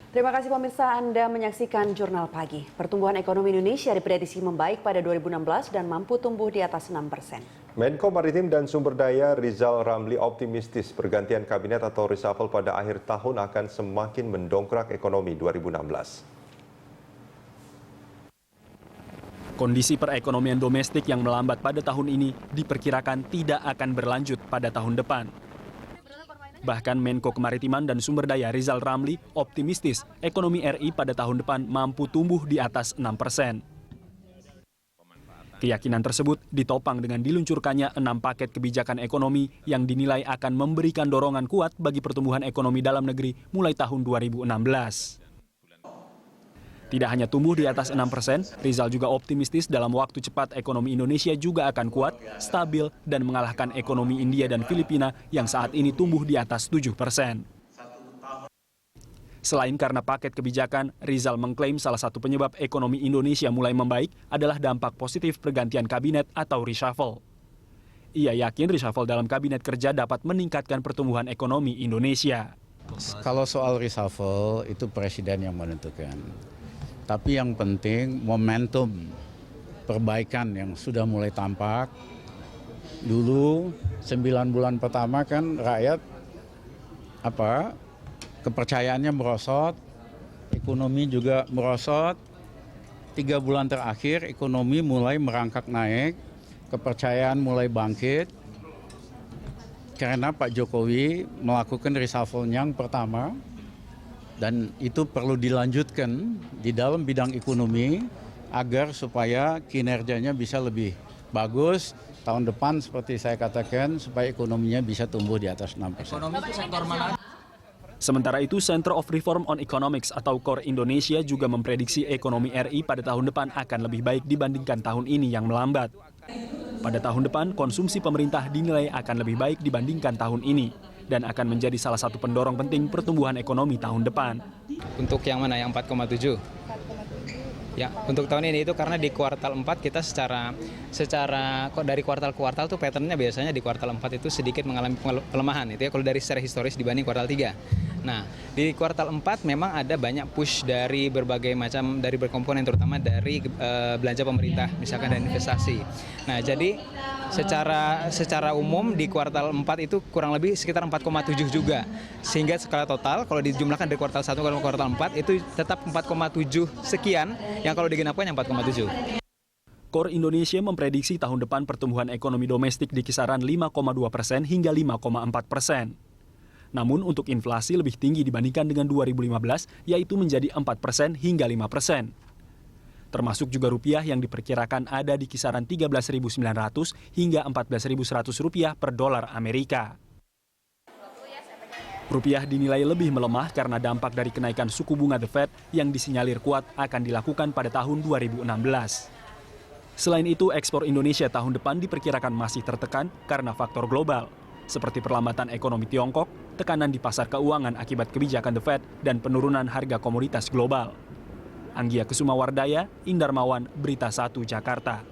Terima kasih pemirsa, Anda menyaksikan Jurnal Pagi. Pertumbuhan ekonomi Indonesia diprediksi membaik pada 2016 dan mampu tumbuh di atas 6%. Menko Maritim dan Sumber Daya Rizal Ramli optimistis pergantian kabinet atau reshuffle pada akhir tahun akan semakin mendongkrak ekonomi 2016. Kondisi perekonomian domestik yang melambat pada tahun ini diperkirakan tidak akan berlanjut pada tahun depan. Bahkan Menko Kemaritiman dan Sumber Daya Rizal Ramli optimistis ekonomi RI pada tahun depan mampu tumbuh di atas 6%. Keyakinan tersebut ditopang dengan diluncurkannya 6 paket kebijakan ekonomi yang dinilai akan memberikan dorongan kuat bagi pertumbuhan ekonomi dalam negeri mulai tahun 2016. Tidak hanya tumbuh di atas 6%, Rizal juga optimistis dalam waktu cepat ekonomi Indonesia juga akan kuat, stabil, dan mengalahkan ekonomi India dan Filipina yang saat ini tumbuh di atas 7%. Selain karena paket kebijakan, Rizal mengklaim salah satu penyebab ekonomi Indonesia mulai membaik adalah dampak positif pergantian kabinet atau reshuffle. Ia yakin reshuffle dalam kabinet kerja dapat meningkatkan pertumbuhan ekonomi Indonesia. Kalau soal reshuffle, itu presiden yang menentukan. Tapi yang penting momentum perbaikan yang sudah mulai tampak. Dulu 9 bulan pertama kan rakyat kepercayaannya merosot, ekonomi juga merosot. 3 bulan terakhir ekonomi mulai merangkak naik, kepercayaan mulai bangkit. Karena Pak Jokowi melakukan reshuffle yang pertama. Dan itu perlu dilanjutkan di dalam bidang ekonomi agar supaya kinerjanya bisa lebih bagus tahun depan seperti saya katakan supaya ekonominya bisa tumbuh di atas 6%. Ekonomi itu sektor mana? Sementara itu, Center of Reform on Economics atau KOR Indonesia juga memprediksi ekonomi RI pada tahun depan akan lebih baik dibandingkan tahun ini yang melambat. Pada tahun depan, konsumsi pemerintah dinilai akan lebih baik dibandingkan tahun ini dan akan menjadi salah satu pendorong penting pertumbuhan ekonomi tahun depan. Untuk yang mana? Yang 4,7? Ya, untuk tahun ini itu karena di kuartal 4 kita secara dari kuartal ke kuartal tuh patternnya biasanya di kuartal 4 itu sedikit mengalami pelemahan itu ya kalau dari secara historis dibanding kuartal 3. Nah, di kuartal 4 memang ada banyak push dari berbagai macam dari berkomponen terutama dari belanja pemerintah misalkan dan investasi. Nah, jadi secara umum di kuartal 4 itu kurang lebih sekitar 4,7 juga. Sehingga skala total kalau dijumlahkan dari kuartal 1 ke kuartal 4 itu tetap 4,7 sekian yang kalau digenapkan yang 4,7. KOR Indonesia memprediksi tahun depan pertumbuhan ekonomi domestik di kisaran 5,2% hingga 5,4%. Namun untuk inflasi lebih tinggi dibandingkan dengan 2015, yaitu menjadi 4% hingga 5%. Termasuk juga rupiah yang diperkirakan ada di kisaran 13.900 hingga 14.100 rupiah per dolar Amerika. Rupiah dinilai lebih melemah karena dampak dari kenaikan suku bunga The Fed yang disinyalir kuat akan dilakukan pada tahun 2016. Selain itu, ekspor Indonesia tahun depan diperkirakan masih tertekan karena faktor global, seperti perlambatan ekonomi Tiongkok, tekanan di pasar keuangan akibat kebijakan The Fed, dan penurunan harga komoditas global. Anggia Kusumawardaya, Indarmawan, Berita 1, Jakarta.